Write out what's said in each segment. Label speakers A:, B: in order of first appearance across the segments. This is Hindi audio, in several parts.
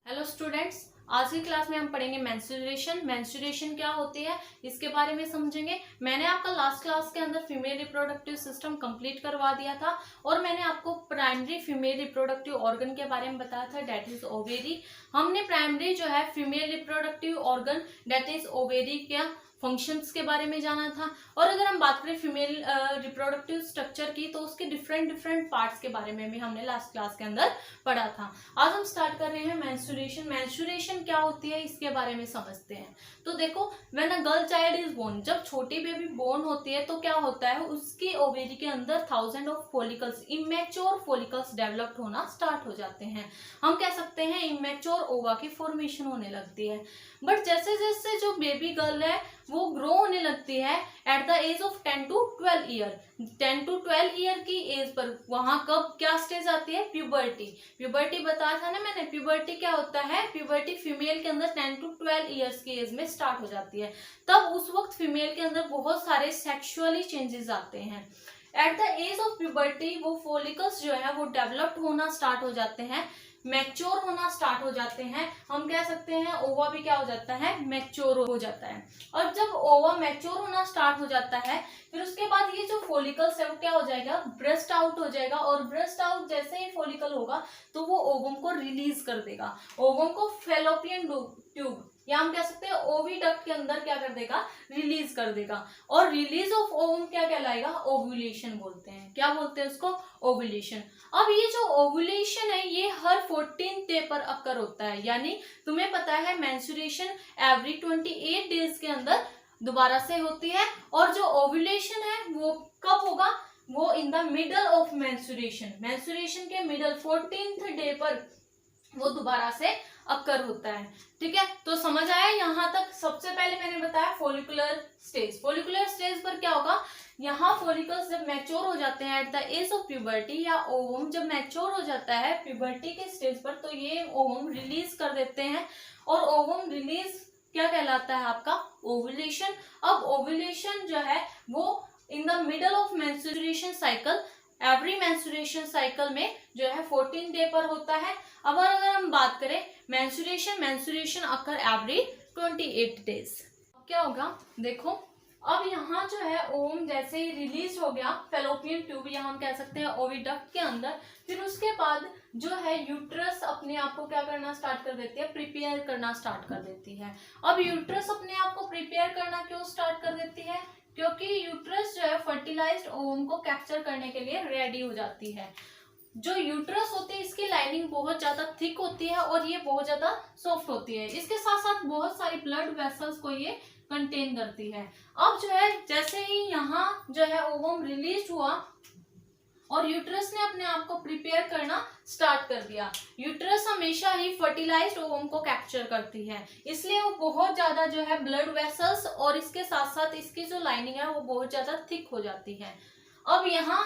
A: हेलो स्टूडेंट्स, आज की क्लास में हम पढ़ेंगे मेंस्ट्रुएशन। मेंस्ट्रुएशन क्या होती है इसके बारे में समझेंगे। मैंने आपका लास्ट क्लास के अंदर फीमेल रिप्रोडक्टिव सिस्टम कंप्लीट करवा दिया था और मैंने आपको प्राइमरी फीमेल रिप्रोडक्टिव ऑर्गन के बारे में बताया था, डेट इज ओवेरी। हमने प्राइमरी जो है female reproductive organ that is ovary क्या फंक्शंस के बारे में जाना था। और अगर हम बात करें फीमेल रिप्रोडक्टिव स्ट्रक्चर की तो उसके डिफरेंट डिफरेंट पार्ट्स के बारे में भी हमने लास्ट क्लास के अंदर पढ़ा था। आज हम स्टार्ट कर रहे हैं मेंस्ट्रुएशन। मेंस्ट्रुएशन क्या होती है इसके बारे में समझते हैं। तो देखो, when a girl child is born, जब छोटी बेबी बोर्न होती है तो क्या होता है, उसकी ओवेरी के अंदर thousand of follicles, immature follicles developed होना स्टार्ट हो जाते हैं। हम कह सकते हैं इमेच्योर ओवा की फॉर्मेशन होने लगती है। बट जैसे जैसे जो बेबी गर्ल है वो ग्रो होने लगती है at the age of 10 to 12 year. 10 to 12 year की एज पर वहां कब क्या स्टेज आती है, प्यूबर्टी। प्यूबर्टी बताया था ना मैंने, प्यूबर्टी क्या होता है, प्यूबर्टी फीमेल के अंदर 10 to 12 ईयर्स की एज में स्टार्ट हो जाती है। तब उस वक्त फीमेल के अंदर बहुत सारे सेक्सुअली चेंजेस आते हैं। At the age of puberty वो फॉलिकल्स जो है वो डेवलप्ड होना स्टार्ट हो जाते हैं, मैच्योर होना स्टार्ट हो जाते हैं। हम कह सकते हैं ओवा भी क्या हो जाता है, मैच्योर हो जाता है। और जब ओवा मैच्योर होना स्टार्ट हो जाता है फिर उसके बाद ये जो फॉलिकल्स है वो क्या हो जाएगा, ब्रेस्ट आउट हो जाएगा। और ब्रेस्ट आउट जैसे ही फॉलिकल होगा तो वो ओवम को रिलीज कर देगा। ओवम को फेलोपियन ट्यूब या हम कह सकते हैं ओविडक्ट के अंदर क्या कर देगा, रिलीज कर देगा। और रिलीज ऑफ ओवम क्या कहलाएगा, ओव्यूलेशन बोलते हैं। क्या बोलते हैं उसको, ओव्यूलेशन। अब ये जो ओव्यूलेशन है ये हर 14th डे पर अकर होता है। यानी तुम्हें पता है मेंस्ट्रुएशन एवरी 28 डेज के अंदर दोबारा से होती है। और जो ओव्यूलेशन है वो कब होगा, वो in the middle of menstruation, menstruation के मिडल 14th डे पर वो दोबारा से अकर होता है। ठीक है, तो समझ आया यहाँ तक। सबसे पहले मैंने बताया फॉलिकुलर स्टेज। फॉलिकुलर स्टेज पर क्या होगा, यहाँ फॉलिकल्स जब मैच्योर हो जाते हैं at the age of puberty, या ओवम जब मैच्योर हो जाता है प्यूबर्टी के स्टेज पर, तो ये ओवम रिलीज कर देते हैं। और ओवम रिलीज क्या कहलाता है आपका, ओव्यूलेशन। अब ओव्यूलेशन जो है वो in the middle of menstruation cycle, every menstruation cycle में जो है 14 डे पर होता है। अब अगर हम बात करें मेंस्ट्रुएशन अकर एवरी 28 डेज। क्या होगा देखो, अब यहाँ जो है ओवम जैसे ही रिलीज हो गया फेलोपियन ट्यूब, या हम कह सकते हैं ओविडक्ट के अंदर, फिर उसके बाद जो है यूट्रस अपने आप को क्या करना स्टार्ट कर देती है, प्रिपेयर करना स्टार्ट कर देती है। अब यूट्रस अपने आप को प्रिपेयर करना क्यों स्टार्ट कर देती है, क्योंकि यूट्रस जो है फर्टिलाइज्ड ओवम को कैप्चर करने के लिए रेडी हो जाती है। जो यूट्रस होती है इसकी लाइनिंग बहुत ज्यादा थिक होती है और ये बहुत ज्यादा सॉफ्ट होती है। इसके साथ साथ बहुत सारी ब्लड वेसल्स को ये कंटेन करती है। अब जो है जैसे ही यहाँ जो है ओवम रिलीज हुआ और यूट्रस ने अपने आप को प्रिपेयर करना स्टार्ट कर दिया। यूट्रस हमेशा ही फर्टिलाइज्ड ओवम को कैप्चर करती है, इसलिए वो बहुत ज्यादा जो है ब्लड वेसल्स और इसके साथ साथ इसकी जो लाइनिंग है वो बहुत ज्यादा थिक हो जाती है। अब यहाँ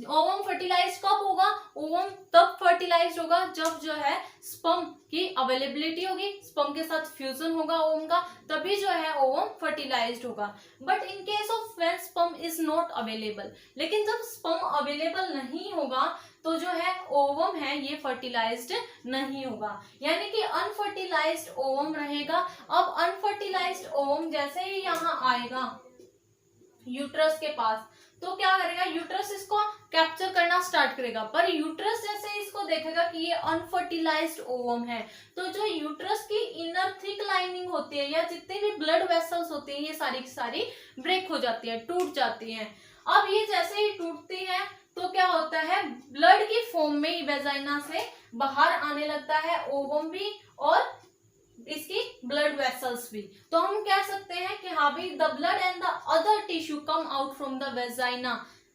A: ओवम फर्टिलाइज कब होगा, ओवम तब फर्टिलाइज होगा जब जो है स्पर्म की अवेलेबिलिटी होगी, स्पर्म के साथ फ्यूजन होगा ओवम का, तभी जो है ओवम फर्टिलाइज्ड होगा। But in case of when sperm is not available, लेकिन जब स्पर्म अवेलेबल नहीं होगा तो जो है ओवम है ये फर्टिलाइज्ड नहीं होगा, यानी कि अनफर्टिलाइज्ड ओवम रहेगा। अब अनफर्टिलाइज्ड ओवम जैसे ही यहाँ आएगा यूट्रस के पास तो क्या करेगा, यूट्रस इसको कैप्चर करना स्टार्ट करेगा। पर यूट्रस जैसे इसको देखेगा कि ये अनफर्टिलाइज्ड ओवम है, तो जो यूट्रस की इनर थिक लाइनिंग होती है या जितनी भी ब्लड वेसल्स होती है ये सारी की सारी ब्रेक हो जाती है, टूट जाती है। अब ये जैसे ही टूटती है तो क्या होता है, ब्लड की फॉर्म में वेजाइना से बाहर आने लगता है ओवम भी और इसकी ब्लड वेसल्स भी। तो हम कह सकते हैं कि हाँ भाई, the blood and the other tissue come out from the vagina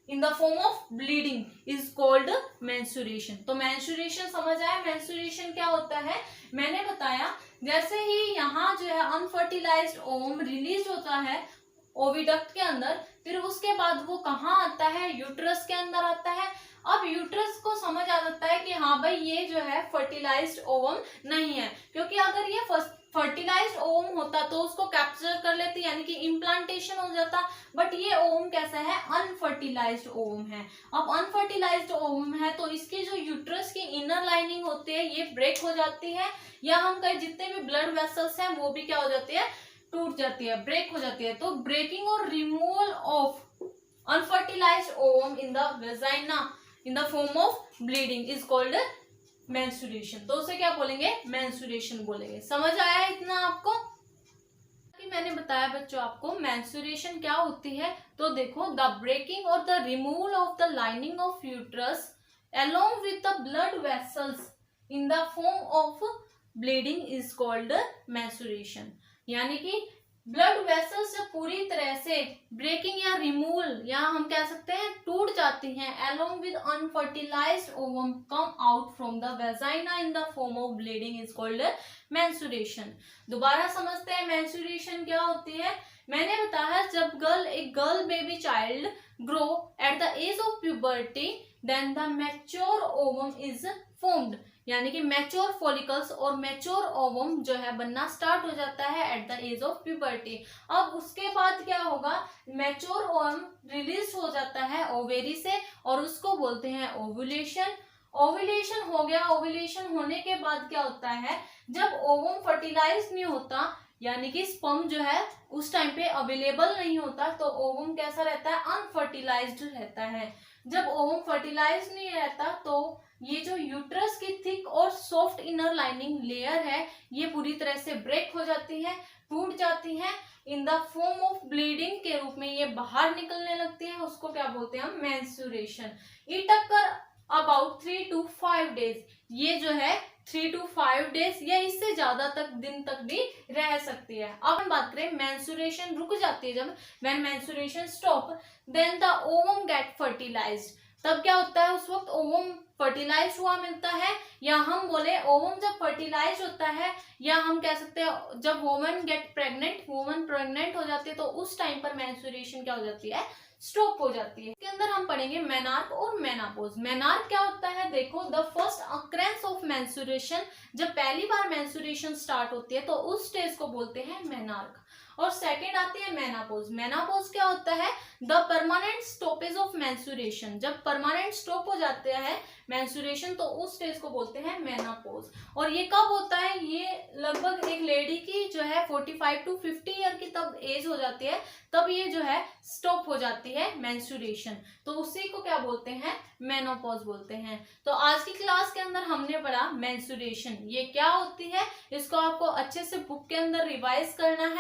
A: in the form of bleeding is called menstruation. तो मेंस्ट्रुएशन समझ आया। मेंस्ट्रुएशन क्या होता है, मैंने बताया जैसे ही यहाँ जो है अनफर्टिलाइज्ड ओवम रिलीज होता है ओविडक्ट के अंदर, फिर उसके बाद वो कहाँ आता है, यूट्रस के अंदर आता है। अब यूट्रस को समझ आ जाता है कि हाँ भाई ये जो है फर्टिलाइज्ड ओवम नहीं है, क्योंकि अगर ये फर्टिलाइज्ड ओवम होता तो उसको कैप्चर कर लेती, यानी कि इम्प्लांटेशन हो जाता, बट ये ओवम कैसा है, अनफर्टिलाइज्ड ओवम है। अब अनफर्टिलाइज्ड ओवम है तो इसकी जो यूट्रस की इनर लाइनिंग होती है ये ब्रेक हो जाती है, या हम कहें जितने भी ब्लड वेसल्स हैं वो भी क्या हो जाती है, टूट जाती है, ब्रेक हो जाती है। तो ब्रेकिंग और removal of unfertilized ovum in the vagina in the form of bleeding is called menstruation। तो उसे क्या बोलेंगे, menstruation बोलेंगे। समझ आया इतना आपको? कि मैंने बताया बच्चों आपको menstruation क्या होती है, तो देखो the breaking or the removal of the lining of uterus along with the blood vessels in the form of bleeding is called menstruation। यानी कि ब्लड वेसल्स जब पूरी तरह से ब्रेकिंग या रिमूवल या हम कह सकते हैं टूट जाती हैं, along with unfertilized ovum come out from the vagina in the form of bleeding is called menstruation। दोबारा समझते हैं menstruation क्या होती है। मैंने बताया जब एक girl baby child grow at the age of puberty then the mature ovum is formed, यानी कि मैच्योर फॉलिकल्स और मैच्योर ओवम जो है बनना स्टार्ट हो जाता है at the age of puberty. अब उसके बाद क्या होगा, मैच्योर ओवम रिलीज हो जाता है ओवेरी से और उसको बोलते हैं ओव्यूलेशन। ओव्यूलेशन हो गया, ओव्यूलेशन होने के बाद क्या होता है, जब ओवम फर्टिलाइज नहीं होता यानी कि स्पर्म जो है उस टाइम पे अवेलेबल नहीं होता तो ओवम कैसा रहता है, अनफर्टिलाइज्ड रहता है। जब ओवम फर्टिलाइज नहीं रहता तो ये जो यूट्रस की थिक और सॉफ्ट इनर लाइनिंग लेयर है ये पूरी तरह से ब्रेक हो जाती है, टूट जाती है, in the form of bleeding के रूप में ये बाहर निकलने लगती है, उसको क्या बोलते हैं हम, menstruation. It occur about 3 to 5 days, ये जो है 3 to 5 डेज या इससे ज्यादा दिन तक भी रह सकती है। अब हम बात करें मेंस्ट्रुएशन रुक जाती है, जब when menstruation stop then the ovum get fertilized, तब क्या होता है, उस वक्त ओवम फर्टिलाइज हुआ मिलता है, या हम बोले ओवम जब फर्टिलाइज होता है, या हम कह सकते हैं जब woman get pregnant, woman pregnant हो जाती है तो उस टाइम पर मेंस्ट्रुएशन क्या हो जाती है, स्टॉप हो जाती है। इसके अंदर हम पढ़ेंगे मेनार्क और मेनापोज। मेनार्क क्या होता है, देखो the first occurrence of menstruation, जब पहली बार मेंस्ट्रुएशन स्टार्ट होती है तो उस स्टेज को बोलते हैं मेनार्क। और सेकेंड आती है मेनापोज। मेनापोज क्या होता है, the permanent stoppage of menstruation, जब परमानेंट स्टॉप हो जाता है मेंस्ट्रुएशन तो उस स्टेज को बोलते हैं मेनापोज। और ये कब होता है, ये लगभग एक लेडी की जो है 45 to 50 ईयर की तब एज हो जाती है, तब ये जो है स्टॉप हो जाती है मेंस्ट्रुएशन, तो उसी को क्या बोलते हैं, मेनोपॉज बोलते हैं। तो आज की क्लास के अंदर हमने पढ़ा मेंस्ट्रुएशन, ये क्या होती है, इसको आपको अच्छे से बुक के अंदर रिवाइज करना है।